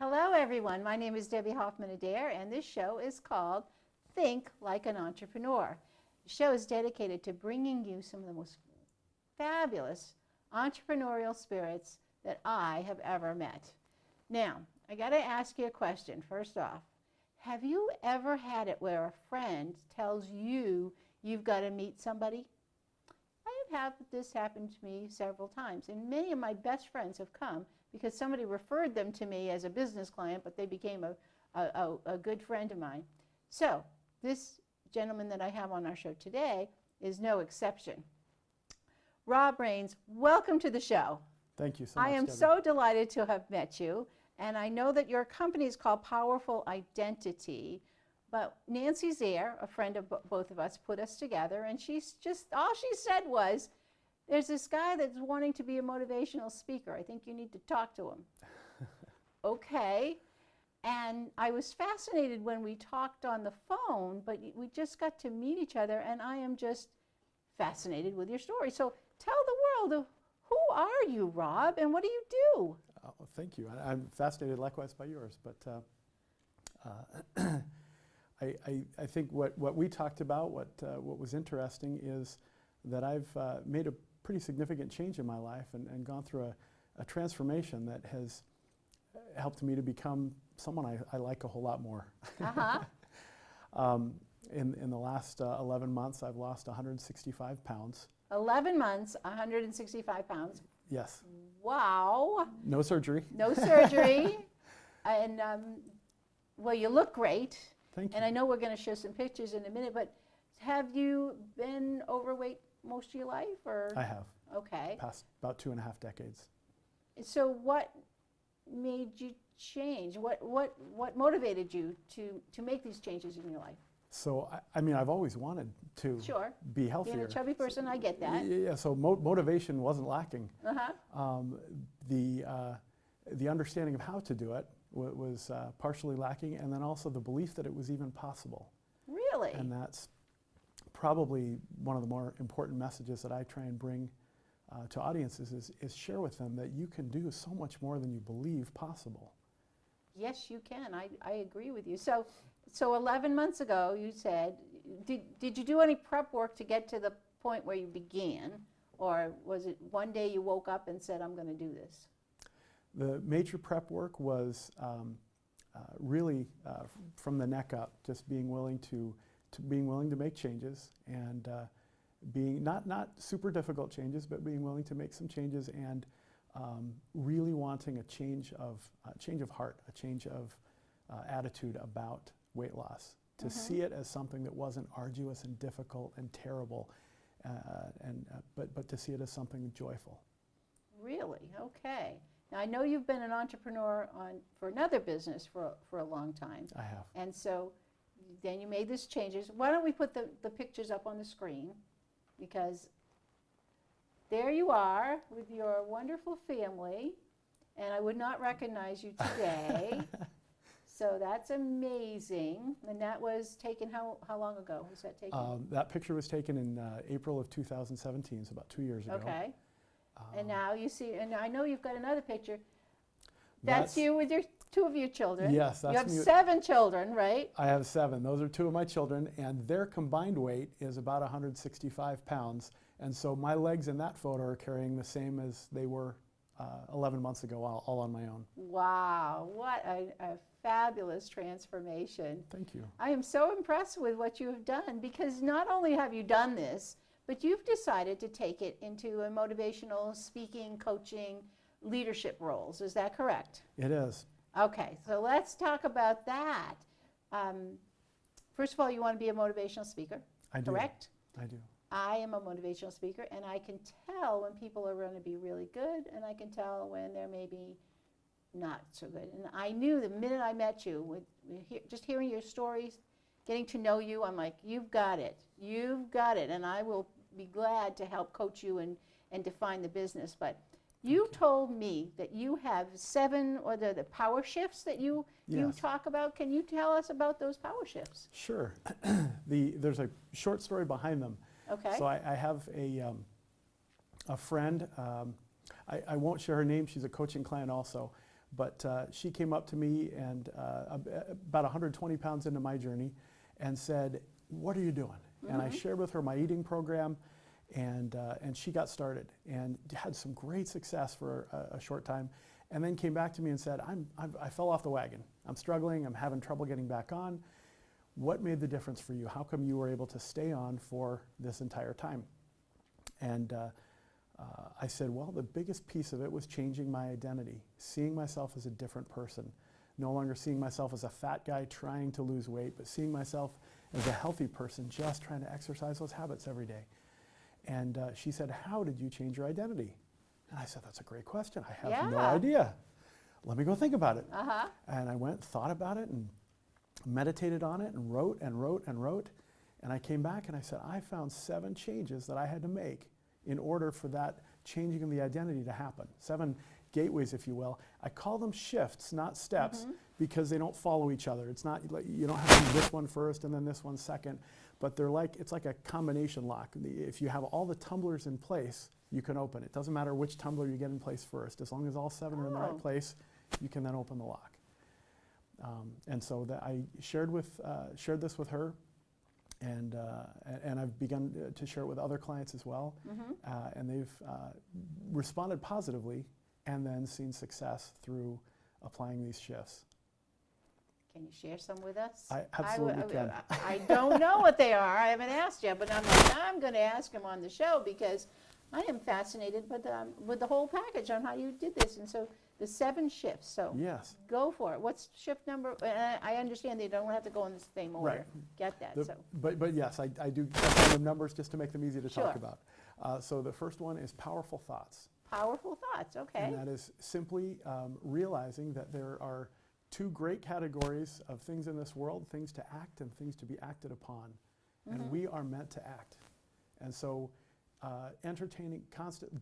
Hello, everyone. My name is Debbie Hoffman Adair, and this show is called Think Like an Entrepreneur. The show is dedicated to bringing you some of the most fabulous entrepreneurial spirits that I have ever met. Now, I got to ask you a question first off. Have you ever had it where a friend tells you you've got to meet somebody? I have had this happen to me several times, and many of my best friends have come because somebody referred them to me as a business client, but they became a good friend of mine. So this gentleman that I have on our show today is no exception. Rob Rains, welcome to the show. Thank you so much, I am Debbie. so delighted to have met you, and I know that your company is called Powerful Identity, but Nancy Zaire, a friend of both of us, put us together, and she's just, all she said was, there's this guy that's wanting to be a motivational speaker. I think you need to talk to him. Okay. And I was fascinated when we talked on the phone, but we just got to meet each other, and I am just fascinated with your story. So tell the world, who are you, Rob, and what do you do? Oh, thank you. I'm fascinated likewise by yours. But I think what we talked about, what was interesting is that I've made a pretty significant change in my life and gone through a transformation that has helped me to become someone I like a whole lot more. Uh-huh. In the last 11 months, I've lost 165 pounds. 11 months, 165 pounds. Yes. Wow. No surgery. No surgery. And, well, you look great. Thank you. And I know we're going to show some pictures in a minute, but have you been overweight most of your life? Or? I have. Okay. Past about 2.5 decades. So what made you change? What motivated you to make these changes in your life? So, I mean, I've always wanted to Sure. be healthier. Being a chubby person, I get that. Yeah, so motivation wasn't lacking. Uh-huh. The understanding of how to do it was partially lacking, and then also the belief that it was even possible. Really? And that's probably one of the more important messages that I try and bring to audiences is share with them that you can do so much more than you believe possible. Yes, you can. I agree with you. So 11 months ago, you said, did you do any prep work to get to the point where you began? Or was it one day you woke up and said, I'm going to do this? The major prep work was really from the neck up, just being willing to make changes and being not super difficult changes, but being willing to make some changes and really wanting a change of heart, a change of attitude about weight loss, to see it as something that wasn't arduous and difficult and terrible, but to see it as something joyful. Really? Okay. Now, I know you've been an entrepreneur for another business for a long time. I have. And so then you made these changes. Why don't we put the pictures up on the screen? Because there you are with your wonderful family, and I would not recognize you today. So that's amazing. And that was taken how long ago was that taken? That picture was taken in April of 2017, so about 2 years ago. Okay. And now you see, and I know you've got another picture. That's you with your two of your children. Yes, that's you have me. 7 children, right? I have 7. Those are 2 of my children, and their combined weight is about 165 pounds. And so my legs in that photo are carrying the same as they were 11 months ago, all on my own. Wow, what a fabulous transformation. Thank you. I am so impressed with what you have done, because not only have you done this, but you've decided to take it into a motivational speaking, coaching, leadership roles. Is that correct? It is. Okay, so let's talk about that. First of all, you want to be a motivational speaker, I do. correct? I do. I am a motivational speaker, and I can tell when people are going to be really good, and I can tell when they're maybe not so good. And I knew the minute I met you, just hearing your stories, getting to know you, I'm like, you've got it. You've got it, and I will be glad to help coach you and define the business. But you told me that you have 7, or the power shifts that you talk about. Can you tell us about those power shifts? Sure. There's a short story behind them. Okay. So I have a friend. I won't share her name. She's a coaching client also. But she came up to me and about 120 pounds into my journey and said, "What are you doing?" And I shared with her my eating program, and she got started and had some great success for a short time, and then came back to me and said, I fell off the wagon. I'm struggling. I'm having trouble getting back on. What made the difference for you? How come you were able to stay on for this entire time? And I said, well, the biggest piece of it was changing my identity, seeing myself as a different person, no longer seeing myself as a fat guy trying to lose weight, but seeing myself as a healthy person just trying to exercise those habits every day. And she said, how did you change your identity? And I said, that's a great question. I have no idea. Let me go think about it. And I went, thought about it, and meditated on it, and wrote and wrote and wrote. And I came back and I said, I found 7 changes that I had to make in order for that changing of the identity to happen. 7 gateways, if you will. I call them shifts, not steps, because they don't follow each other. It's not like you don't have to do this one first and then this one second, but they're like, it's like a combination lock. If you have all the tumblers in place, you can open it. Doesn't matter which tumbler you get in place first. As long as all 7 are in the right place, you can then open the lock. And so that I shared this with her, and I've begun to share it with other clients as well, and they've responded positively and then seen success through applying these shifts. Can you share some with us? I absolutely can. I don't know what they are. I haven't asked yet, but I'm going to ask them on the show because I am fascinated with the whole package on how you did this. And so the 7 shifts. So yes, go for it. What's shift number? I understand they don't have to go in the same order. Right. Get that. But yes, I do get the numbers just to make them easy to talk about. So the first one is powerful thoughts. Powerful thoughts, okay. And that is simply realizing that there are 2 great categories of things in this world, things to act and things to be acted upon. And we are meant to act. And so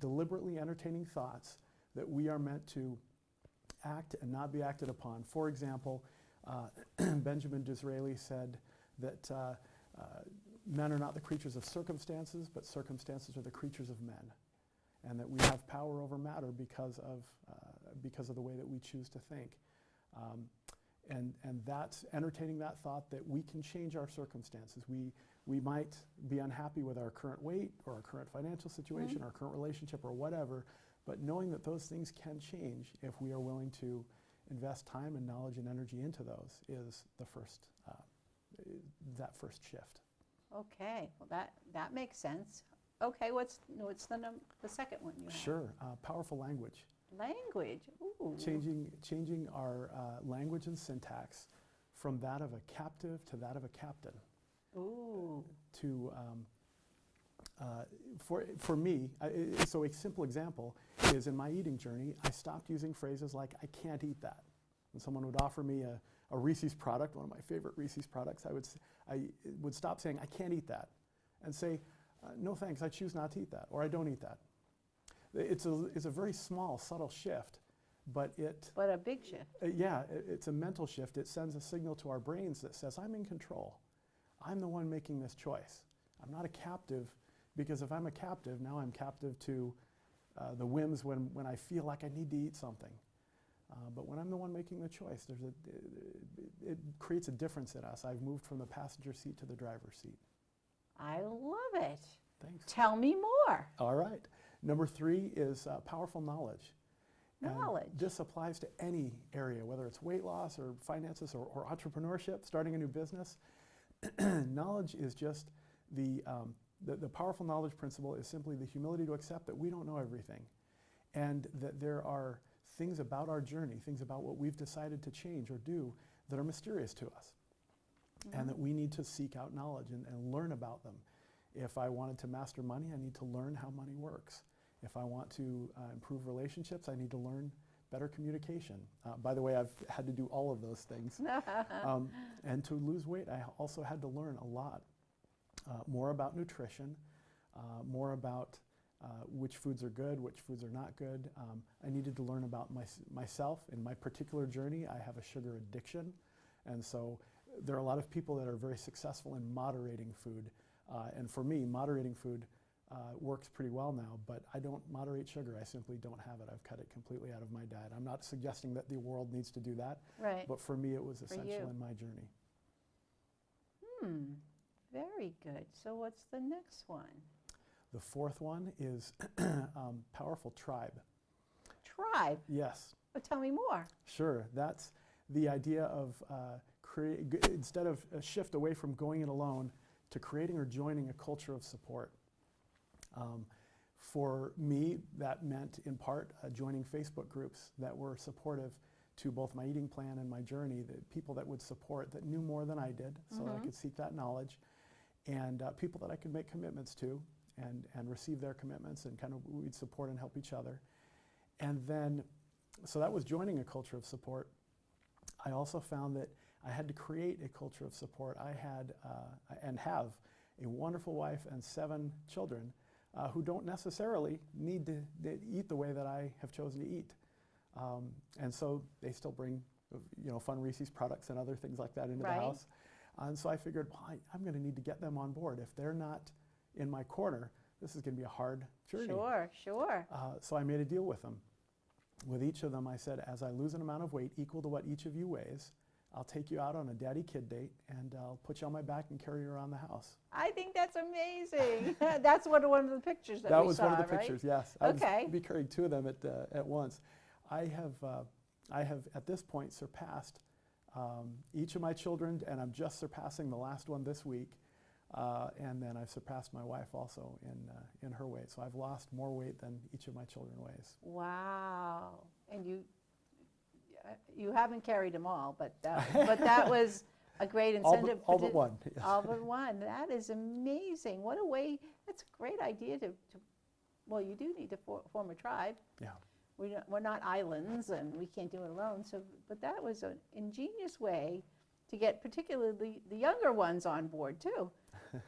deliberately entertaining thoughts that we are meant to act and not be acted upon. For example, Benjamin Disraeli said that men are not the creatures of circumstances, but circumstances are the creatures of men. And that we have power over matter because of the way that we choose to think. And that's entertaining that thought that we can change our circumstances. We might be unhappy with our current weight or our current financial situation, our current relationship or whatever, but knowing that those things can change if we are willing to invest time and knowledge and energy into those is the first, that first shift. Okay, well that makes sense. Okay, what's the second one you have? Sure, powerful language. Language, ooh. Changing our language and syntax from that of a captive to that of a captain. Ooh. For me, so a simple example is in my eating journey, I stopped using phrases like, I can't eat that. When someone would offer me a Reese's product, one of my favorite Reese's products, I would stop saying, I can't eat that, and say, no thanks, I choose not to eat that, or I don't eat that. It's a very small, subtle shift, but a big shift. It's a mental shift. It sends a signal to our brains that says, I'm in control. I'm the one making this choice. I'm not a captive, because if I'm a captive, now I'm captive to the whims when I feel like I need to eat something. But when I'm the one making the choice, it creates a difference in us. I've moved from the passenger seat to the driver's seat. I love it. Thanks. Tell me more. All right. Number 3 is powerful knowledge. Knowledge. And this applies to any area, whether it's weight loss or finances or entrepreneurship, starting a new business. Knowledge is just the powerful knowledge principle is simply the humility to accept that we don't know everything, and that there are things about our journey, things about what we've decided to change or do that are mysterious to us, and that we need to seek out knowledge and learn about them. If I wanted to master money, I need to learn how money works. If I want to improve relationships, I need to learn better communication. By the way, I've had to do all of those things. And to lose weight, I also had to learn a lot more about nutrition, more about which foods are good, which foods are not good. I needed to learn about myself. In my particular journey, I have a sugar addiction. And so there are a lot of people that are very successful in moderating food. And for me, moderating food works pretty well now, but I don't moderate sugar. I simply don't have it. I've cut it completely out of my diet. I'm not suggesting that the world needs to do that, Right. but for me it was For essential you. in my journey. Very good. So what's the next one? The fourth one is powerful tribe. Tribe. Yes, Well, tell me more. sure. That's the idea of instead of a shift away from going it alone to creating or joining a culture of support. For me, that meant in part joining Facebook groups that were supportive to both my eating plan and my journey, the people that would support, that knew more than I did, so that I could seek that knowledge, and people that I could make commitments to and receive their commitments, and kind of we'd support and help each other. And then, so that was joining a culture of support. I also found that I had to create a culture of support. I had and have a wonderful wife and 7 children who don't necessarily need to eat the way that I have chosen to eat. And so they still bring, fun Reese's products and other things like that into Right. the house. And so I figured, well, I'm going to need to get them on board. If they're not in my corner, this is going to be a hard journey. Sure, sure. So I made a deal with them. With each of them, I said, as I lose an amount of weight equal to what each of you weighs, I'll take you out on a daddy-kid date, and I'll put you on my back and carry you around the house. I think that's amazing. That's one of the pictures that we was saw, one of the right? pictures, yes. Okay. I'd be carrying 2 of them at once. I have at this point surpassed each of my children, and I'm just surpassing the last one this week. And then I've surpassed my wife also in her weight. So I've lost more weight than each of my children weighs. Wow. And you haven't carried them all, but that was a great incentive. All but one. Yes. All but one. That is amazing. What a way. That's a great idea to well, you do need to form a tribe. Yeah. We're not islands, and we can't do it alone. So, but that was an ingenious way to get particularly the younger ones on board too.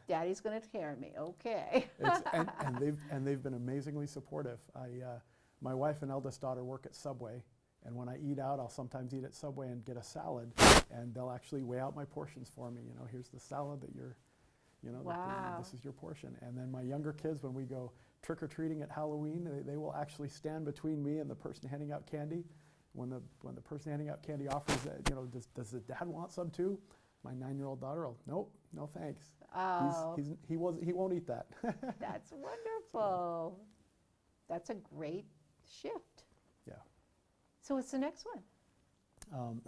Daddy's going to carry me. Okay. and they've been amazingly supportive. My wife and eldest daughter work at Subway, and when I eat out, I'll sometimes eat at Subway and get a salad, and they'll actually weigh out my portions for me. Here's the salad that you're, Wow. this is your portion. And then my younger kids, when we go trick-or-treating at Halloween, they will actually stand between me and the person handing out candy. When the person handing out candy offers, does the dad want some too? My 9-year-old daughter will, nope, no thanks. Oh, He won't eat that. that's wonderful. That's a great shift. Yeah. So what's the next one?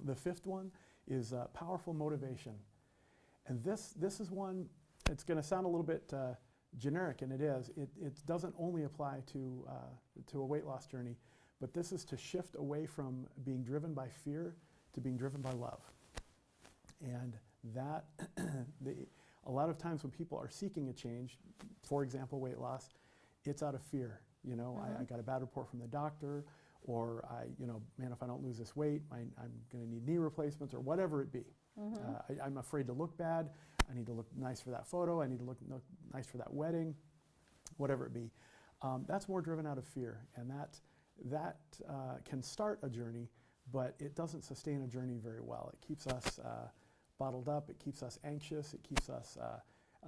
The 5th one is powerful motivation. And this is one, it's going to sound a little bit generic, and it is. It doesn't only apply to a weight loss journey, but this is to shift away from being driven by fear to being driven by love. And that, a lot of times when people are seeking a change, for example, weight loss, it's out of fear. I got a bad report from the doctor, or man, if I don't lose this weight, I'm going to need knee replacements, or whatever it be. I'm afraid to look bad. I need to look nice for that photo. I need to look nice for that wedding, whatever it be. That's more driven out of fear, and that can start a journey, but it doesn't sustain a journey very well. It keeps us bottled up. It keeps us anxious. It keeps us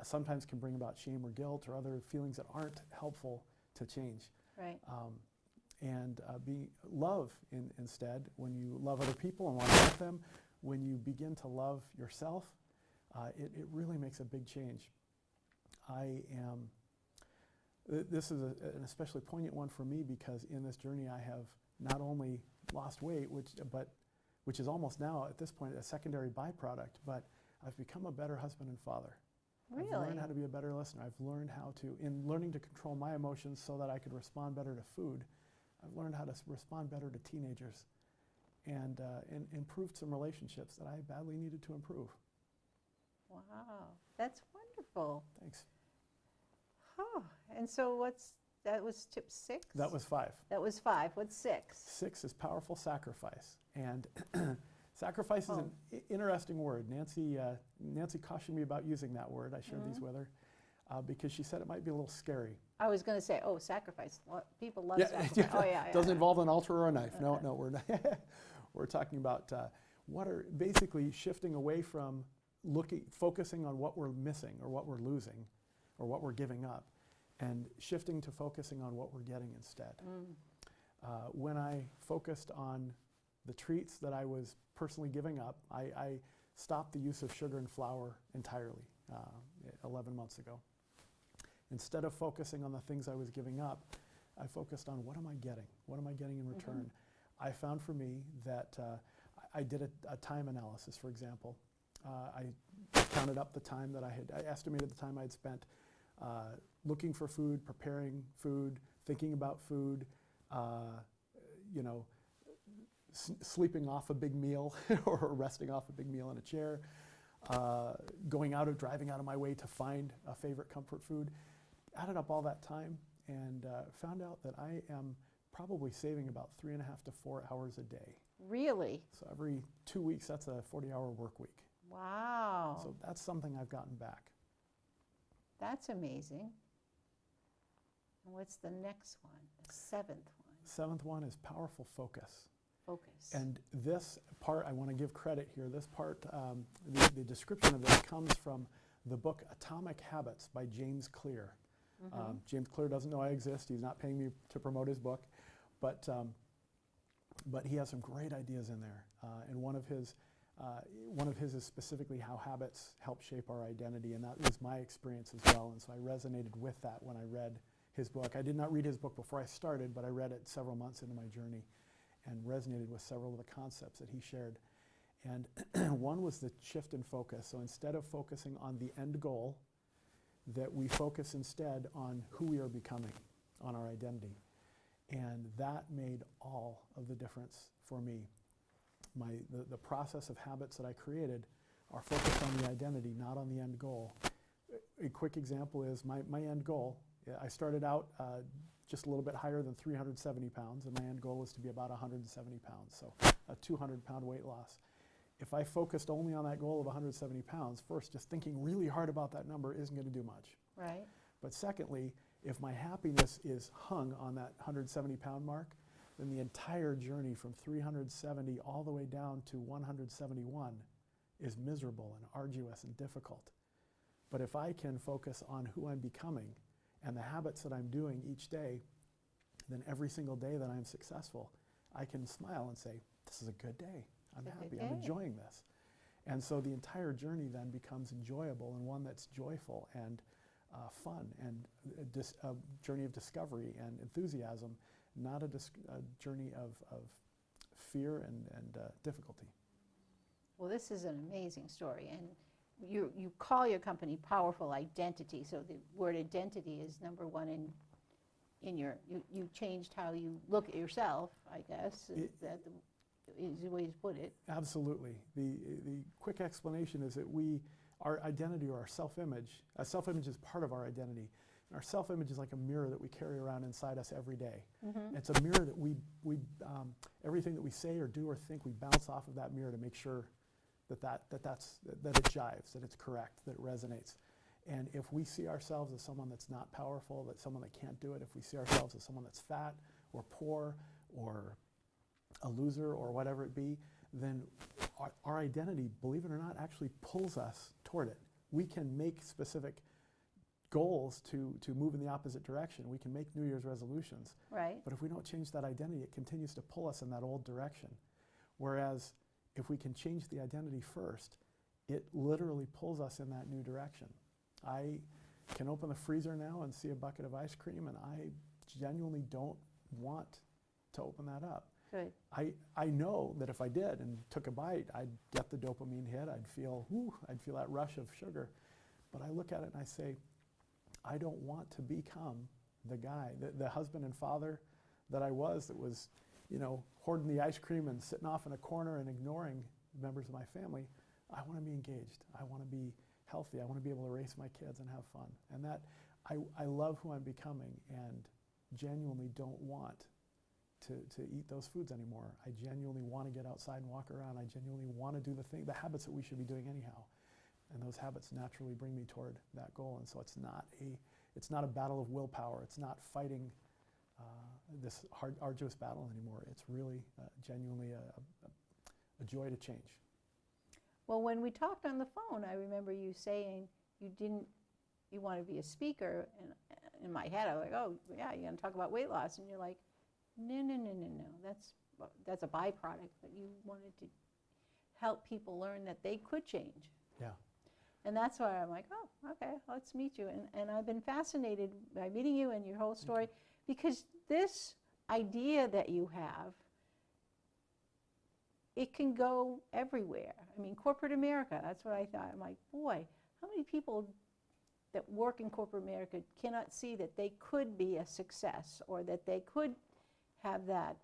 sometimes can bring about shame or guilt or other feelings that aren't helpful to change. Right. And be love instead. When you love other people and want to help them, when you begin to love yourself, it really makes a big change. This is an especially poignant one for me, because in this journey I have not only lost weight, which is almost now at this point a secondary byproduct, but I've become a better husband and father. Really? I've learned how to be a better listener. I've learned how to, in learning to control my emotions so that I could respond better to food, I've learned how to respond better to teenagers, and improved some relationships that I badly needed to improve. Wow, that's wonderful. Thanks. Oh, and so that was tip 6? That was 5. That was 5. What's 6? 6 is powerful sacrifice. And sacrifice is an interesting word. Nancy cautioned me about using that word. I shared these with her because she said it might be a little scary. I was going to say, sacrifice. People love sacrifice. Yeah. Oh, yeah. Doesn't involve an altar or a knife. No, we're not. We're talking about what are basically shifting away from focusing on what we're missing or what we're losing or what we're giving up, and shifting to focusing on what we're getting instead. When I focused on the treats that I was personally giving up, I stopped the use of sugar and flour entirely 11 months ago. Instead of focusing on the things I was giving up, I focused on what am I getting? What am I getting in return? I found for me that I did a time analysis, for example. I counted up the time that I estimated the time I'd spent looking for food, preparing food, thinking about food, sleeping off a big meal or resting off a big meal in a chair, driving out of my way to find a favorite comfort food. Added up all that time and found out that I am probably saving about 3.5 to 4 hours a day. Really? So every 2 weeks, that's a 40-hour work week. Wow. So that's something I've gotten back. That's amazing. And what's the next one? The seventh one? Seventh one is powerful focus. Focus. And this part, I want to give credit here. This part, the description of this comes from the book Atomic Habits by James Clear. James Clear doesn't know I exist. He's not paying me to promote his book, but he has some great ideas in there. And one of his is specifically how habits help shape our identity, and that was my experience as well. And so I resonated with that when I read his book. I did not read his book before I started, but I read it several months into my journey and resonated with several of the concepts that he shared. And one was the shift in focus. So instead of focusing on the end goal, that we focus instead on who we are becoming, on our identity. And that made all of the difference for me. The process of habits that I created are focused on the identity, not on the end goal. A quick example is my end goal. I started out just a little bit higher than 370 pounds, and my end goal is to be about 170 pounds, so a 200-pound weight loss. If I focused only on that goal of 170 pounds, first, just thinking really hard about that number isn't going to do much. Right. But secondly, if my happiness is hung on that 170-pound mark, then the entire journey from 370 all the way down to 171 is miserable and arduous and difficult. But if I can focus on who I'm becoming and the habits that I'm doing each day, then every single day that I'm successful, I can smile and say, this is a good day. I'm happy, I'm enjoying this. And so the entire journey then becomes enjoyable and one that's joyful and fun and a journey of discovery and enthusiasm, not a journey of fear and difficulty. Well, this is an amazing story, and you call your company Powerful Identity, so the word identity is number one in your, you changed how you look at yourself, I guess, is that the easy way to put it. Absolutely. The quick explanation is that our identity or our self-image is part of our identity. And our self-image is like a mirror that we carry around inside us every day. It's a mirror that we everything that we say or do or think, we bounce off of that mirror to make sure that it jives, that it's correct, that it resonates. And if we see ourselves as someone that's not powerful, that someone that can't do it, if we see ourselves as someone that's fat or poor or a loser or whatever it be, then our identity, believe it or not, actually pulls us toward it. We can make specific goals to move in the opposite direction. We can make New Year's resolutions. Right. But if we don't change that identity, it continues to pull us in that old direction. Whereas if we can change the identity first, it literally pulls us in that new direction. I can open the freezer now and see a bucket of ice cream, and I genuinely don't want to open that up. Good. I know that if I did and took a bite, I'd get the dopamine hit, I'd feel that rush of sugar. But I look at it and I say, I don't want to become the guy, the husband and father that I was, that was, hoarding the ice cream and sitting off in a corner and ignoring members of my family. I want to be engaged. I want to be healthy. I want to be able to raise my kids and have fun. And that, I love who I'm becoming and genuinely don't want to eat those foods anymore. I genuinely want to get outside and walk around. I genuinely want to do the habits that we should be doing anyhow. And those habits naturally bring me toward that goal. And so it's not a battle of willpower. It's not fighting this arduous battle anymore. It's really genuinely a joy to change. Well, when we talked on the phone, I remember you saying you you want to be a speaker, and in my head I was like, oh yeah, you're going to talk about weight loss, and you're like, no, no, no, no, no, that's a byproduct, but you wanted to help people learn that they could change. Yeah. And that's why I'm like, oh, okay, let's meet you. And I've been fascinated by meeting you and your whole story, because this idea that you have, it can go everywhere. I mean, corporate America, that's what I thought. I'm like, boy, how many people that work in corporate America cannot see that they could be a success, or that they could have that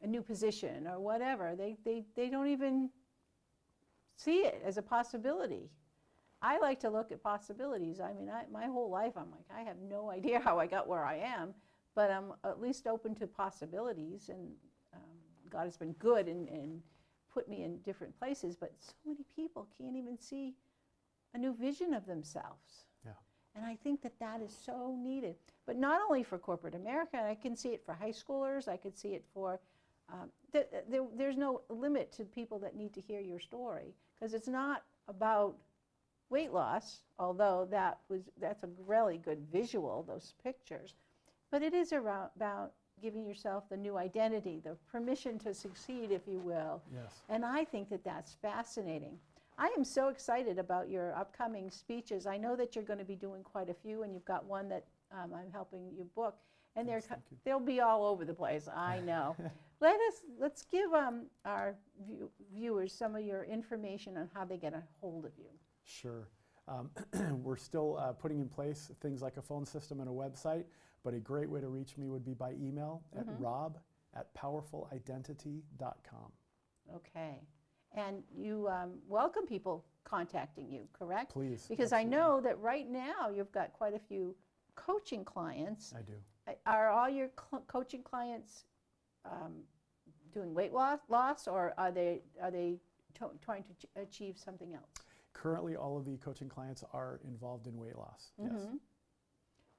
a new position or whatever. They don't even see it as a possibility. I like to look at possibilities. I mean, my whole life I'm like, I have no idea how I got where I am, but I'm at least open to possibilities, and God has been good and put me in different places, but so many people can't even see a new vision of themselves. Yeah. And I think that that is so needed. But not only for corporate America, I can see it for high schoolers, I could see it for, there's no limit to people that need to hear your story, because it's not about weight loss, although that's a really good visual, those pictures, but it is about giving yourself the new identity, the permission to succeed, if you will. Yes. And I think that that's fascinating. I am so excited about your upcoming speeches. I know that you're going to be doing quite a few, and you've got one that I'm helping you book, and Yes, thank you. they'll be all over the place, I know. Let's give our viewers some of your information on how they get a hold of you. Sure. We're still putting in place things like a phone system and a website, but a great way to reach me would be by email at rob@powerfulidentity.com. Okay. And you welcome people contacting you, correct? Please. Because absolutely. I know that right now you've got quite a few coaching clients. I do. Are all your coaching clients doing weight loss, or are they trying to achieve something else? Currently, all of the coaching clients are involved in weight loss. Yes.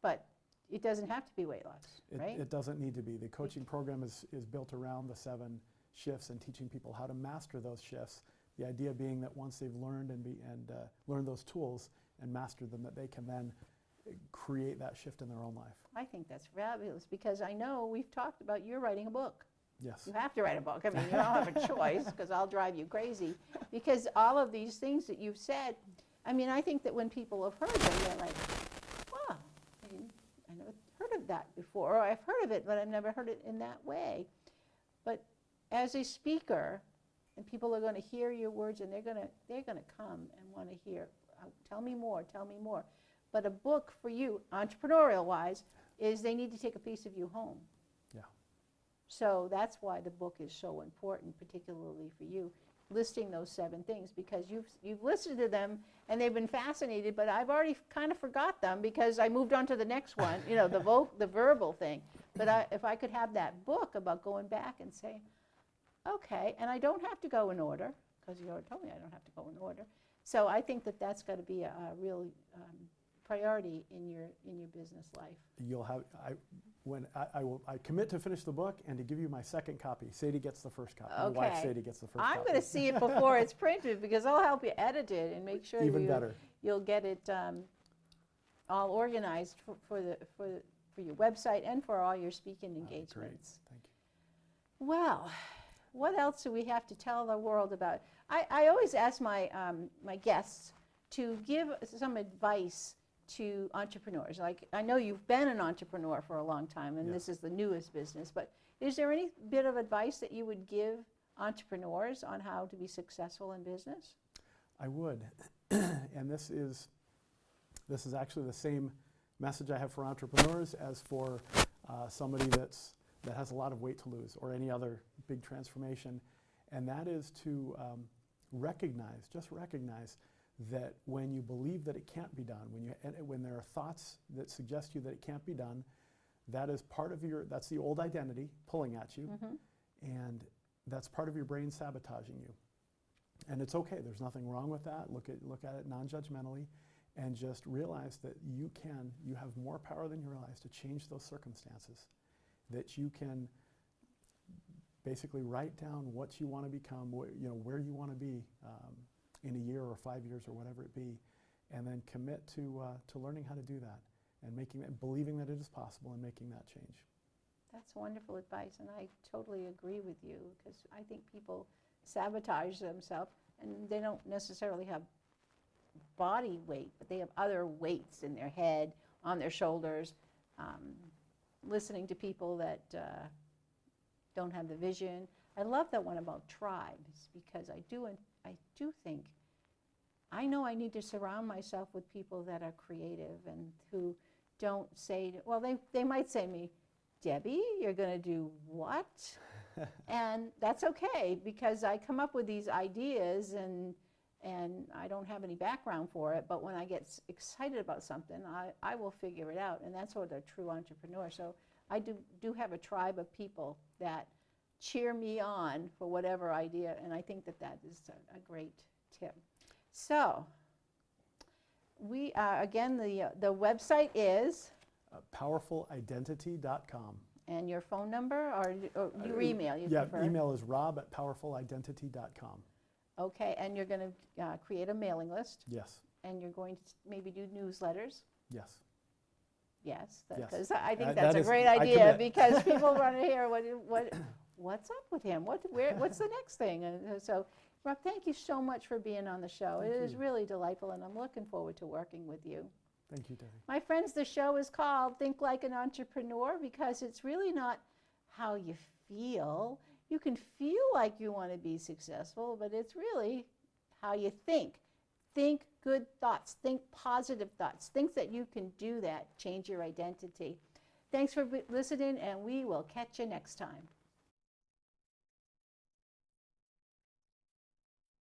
But it doesn't have to be weight loss, right? It doesn't need to be. The coaching program is built around the 7 shifts and teaching people how to master those shifts. The idea being that once they've learned and learned those tools and mastered them, that they can then create that shift in their own life. I think that's fabulous, because I know we've talked about you're writing a book. Yes. You have to write a book. I mean, you don't have a choice, because I'll drive you crazy. Because all of these things that you've said, I mean, I think that when people have heard them, they're like, wow, I never heard of that before, or I've heard of it, but I've never heard it in that way. But as a speaker, and people are going to hear your words, and they're going to come and want to hear, tell me more, tell me more. But a book for you, entrepreneurial-wise, is they need to take a piece of you home. Yeah. So that's why the book is so important, particularly for you, listing those 7 things, because you've listened to them and they've been fascinated, but I've already kind of forgot them because I moved on to the next one, you know, the verbal thing. But if I could have that book about going back and saying, okay, and I don't have to go in order, because you already told me I don't have to go in order. So I think that that's got to be a real priority in your business life. You'll have I commit to finish the book and to give you my second copy. Sadie gets the first copy. Okay. My wife Sadie gets the first I'm copy. going to see it before it's printed, because I'll help you edit it and make sure Even better. You'll get it all organized for your website and for all your speaking engagements. Great. Thank you. Well, what else do we have to tell the world about? I always ask my my guests to give some advice to entrepreneurs. Like, I know you've been an entrepreneur for a long time, and this is the newest business, but is there any bit of advice that you would give entrepreneurs on how to be successful in business? I would. And this is actually the same message I have for entrepreneurs as for somebody that has a lot of weight to lose, or any other big transformation, and that is to recognize that when you believe that it can't be done, when there are thoughts that suggest to you that it can't be done, that is part of that's the old identity pulling at you, and that's part of your brain sabotaging you. And it's okay, there's nothing wrong with that. Look at it non-judgmentally, and just realize that you have more power than you realize to change those circumstances, that you can basically write down what you want to become, where you want to be in a year or 5 years or whatever it be, and then commit to learning how to do that and believing that it is possible and making that change. That's wonderful advice, and I totally agree with you, because I think people sabotage themselves, and they don't necessarily have body weight, but they have other weights in their head, on their shoulders, listening to people that don't have the vision. I love that one about tribes, because I do think, I know I need to surround myself with people that are creative and who don't say, well, they might say to me, Debbie, you're going to do what? And that's okay, because I come up with these ideas and I don't have any background for it, but when I get excited about something, I will figure it out, and that's what a true entrepreneur. So I do have a tribe of people that cheer me on for whatever idea, and I think that is a great tip. So we again, the website is powerfulidentity.com. And your phone number, or your email? You Yeah, prefer? email is rob@powerfulidentity.com. Okay, and you're going to create a mailing list, Yes, and you're going to maybe do newsletters. yes. Yes, Yes. because I think That that's a is- great I idea, commit. because people want to hear what's up with him, what's the next thing. And so, Rob, thank you so much for being on the show. Thank It is you. really delightful, and I'm looking forward to working with you. Thank you, Debbie. My friends, the show is called Think Like an Entrepreneur, because it's really not how you feel. You can feel like you want to be successful, but it's really how you think. Think good thoughts, think positive thoughts, think that you can do that, change your identity. Thanks for listening, and we will catch you next time.